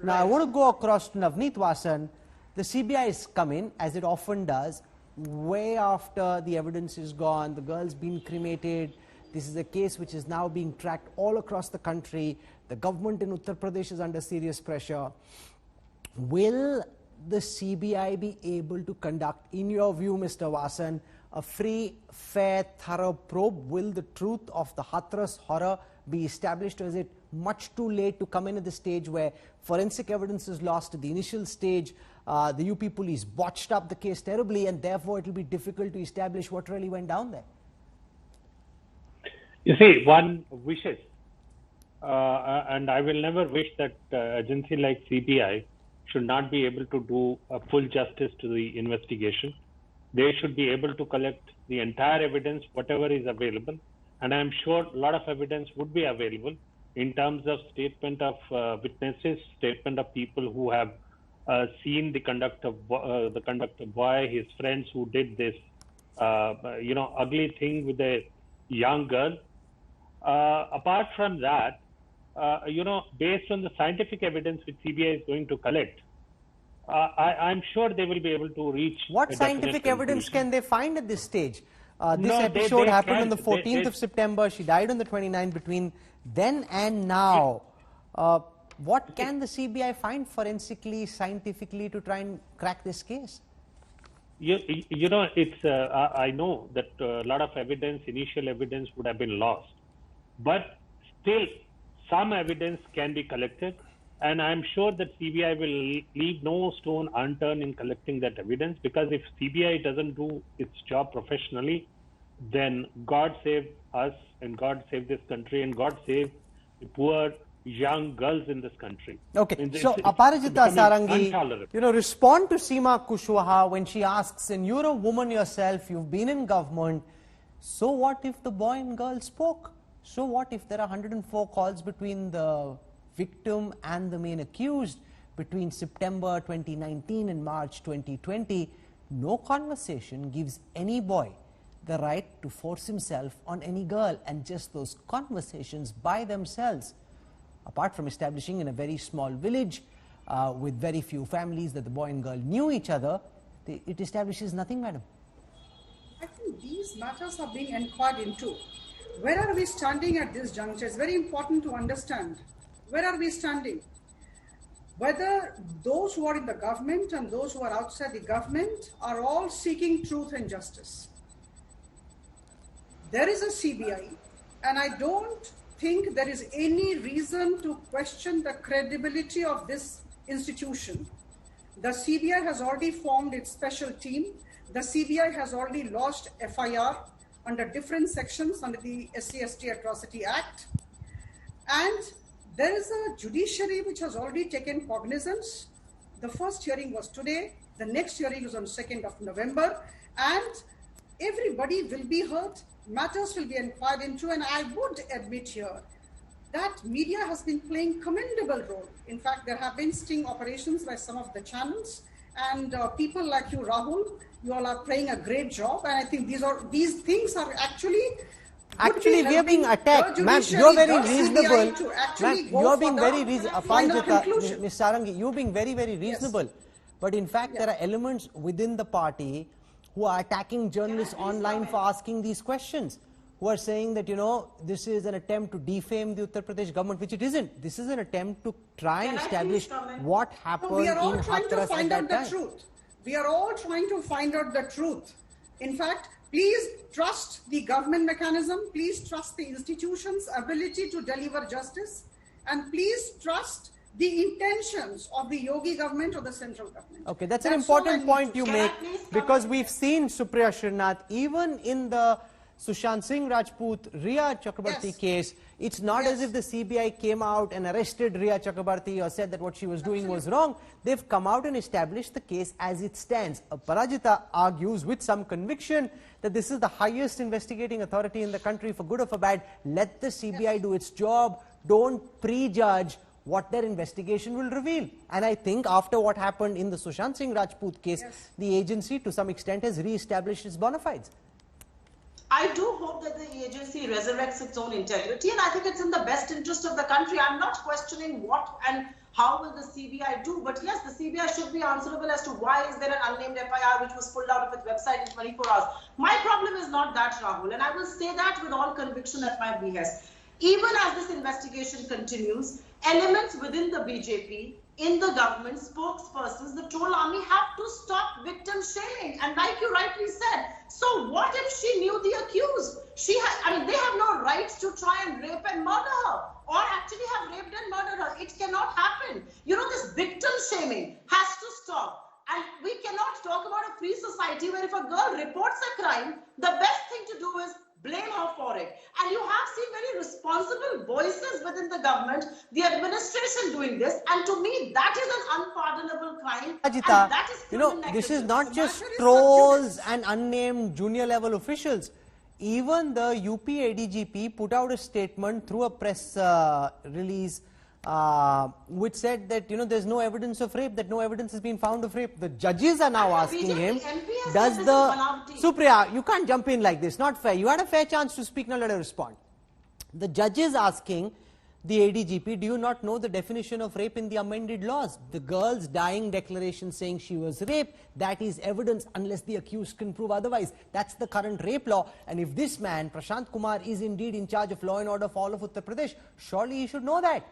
Now, I want to go across to Navneet Vasan. The CBI has come in, as it often does, way after the evidence is gone, the girl's been cremated. This is a case which is now being tracked all across the country. The government in Uttar Pradesh is under serious pressure. Will the CBI be able to conduct, in your view, Mr. Vasan, a free, fair, thorough probe? Will the truth of the Hathras horror be established, or is it much too late to come in at the stage where forensic evidence is lost at the initial stage? The UP police botched up the case terribly, and therefore it will be difficult to establish what really went down there. You see, one wishes, and I will never wish that agency like CBI should not be able to do full justice to the investigation. They should be able to collect the entire evidence, whatever is available, and I am sure a lot of evidence would be available in terms of statement of witnesses, statement of people who have seen the conduct of boy, his friends who did this, ugly thing with a young girl. Apart from that, based on the scientific evidence which CBI is going to collect, I'm sure they will be able to reach. What scientific evidence can they find at this stage? This episode happened on the 14th of September. She died on the 29th. Between then and now, what can the CBI find forensically, scientifically to try and crack this case? I know that a lot of evidence, initial evidence would have been lost, but still some evidence can be collected, and I'm sure that CBI will leave no stone unturned in collecting that evidence, because if CBI doesn't do its job professionally, then God save us, and God save this country, and God save the poor young girls in this country. Okay, so Aparajita Sarangi, respond to Seema Kushwaha when she asks, and you're a woman yourself, you've been in government, so what if the boy and girl spoke? So what if there are 104 calls between the victim and the main accused between September 2019 and March 2020? No conversation gives any boy the right to force himself on any girl, and just those conversations by themselves, apart from establishing in a very small village with very few families that the boy and girl knew each other, it establishes nothing, madam. I think these matters are being inquired into. Where are we standing at this juncture? It's very important to understand. Where are we standing? Whether those who are in the government and those who are outside the government are all seeking truth and justice. There is a CBI, and I don't think there is any reason to question the credibility of this institution. The CBI has already formed its special team. The CBI has already lodged FIR under different sections under the SC/ST Atrocity Act. And there is a judiciary which has already taken cognizance. The first hearing was today. The next hearing is on 2nd of November. And everybody will be heard. Matters will be inquired into. And I would admit here that media has been playing commendable role. In fact, there have been sting operations by some of the channels. And people like you, Rahul, you all are playing a great job. And I think these things are actually we are being attacked. Ma'am, you're very reasonable. Ma'am, you're being very reasonable. Ms. Sarangi, you're being very, very reasonable. Yes. But in fact, there are elements within the party who are attacking journalists online for asking these questions, who are saying that, this is an attempt to defame the Uttar Pradesh government, which it isn't. This is an attempt to try and establish what happened in Hathras at that time. We are all trying to find out the truth. In fact, please trust the government mechanism. Please trust the institution's ability to deliver justice. And please trust the intentions of the Yogi government or the central government. Okay, that's an important point you make, because we've seen, Supriya Srinath, even in the Sushant Singh Rajput, Riya Chakrabarti case, it's not as if the CBI came out and arrested Riya Chakrabarti or said that what she was doing was wrong. They've come out and established the case as it stands. Parajita argues with some conviction that this is the highest investigating authority in the country, for good or for bad. Let the CBI do its job. Don't prejudge what their investigation will reveal. And I think after what happened in the Sushant Singh Rajput case, the agency to some extent has re-established its bona fides. I do hope that the agency resurrects its own integrity, and I think it's in the best interest of the country. I'm not questioning what and how will the CBI do? But yes, the CBI should be answerable as to why is there an unnamed FIR which was pulled out of its website in 24 hours. My problem is not that, Rahul, and I will say that with all conviction at my behest. Even as this investigation continues, elements within the BJP, in the government, spokespersons, the troll army have to stop victim shaming. And like you rightly said, so what if she knew the accused? They have no right to try and rape and murder her, or actually have raped and murdered her. It cannot happen. This victim shaming has to stop. And we cannot talk about a free society where if a girl reports a crime, the best thing to do is blame her for it. And you have seen very responsible voices within the government, the administration doing this. And to me, that is an unpardonable crime. Ajita, and that is this is not just trolls and unnamed junior level officials. Even the UP ADGP put out a statement through a press release which said that there's no evidence of rape, that no evidence has been found of rape. The judges are now asking him, does the Supriya, you can't jump in like this, not fair. You had a fair chance to speak, now let her respond. The judges asking the ADGP, do you not know the definition of rape in the amended laws? The girl's dying declaration saying she was raped, that is evidence unless the accused can prove otherwise. That's the current rape law. And if this man, Prashant Kumar, is indeed in charge of law and order for all of Uttar Pradesh, surely he should know that.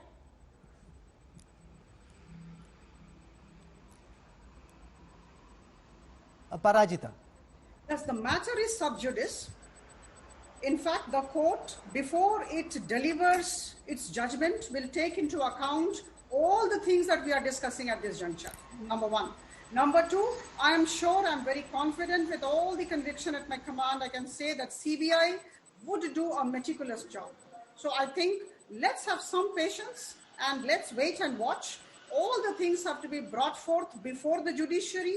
Parajita. Yes, the matter is sub judice. In fact, the court, before it delivers its judgment, will take into account all the things that we are discussing at this juncture, number one. Number two, I am sure, I'm very confident with all the conviction at my command, I can say that CBI would do a meticulous job. So I think let's have some patience and let's wait and watch. All the things have to be brought forth before the judiciary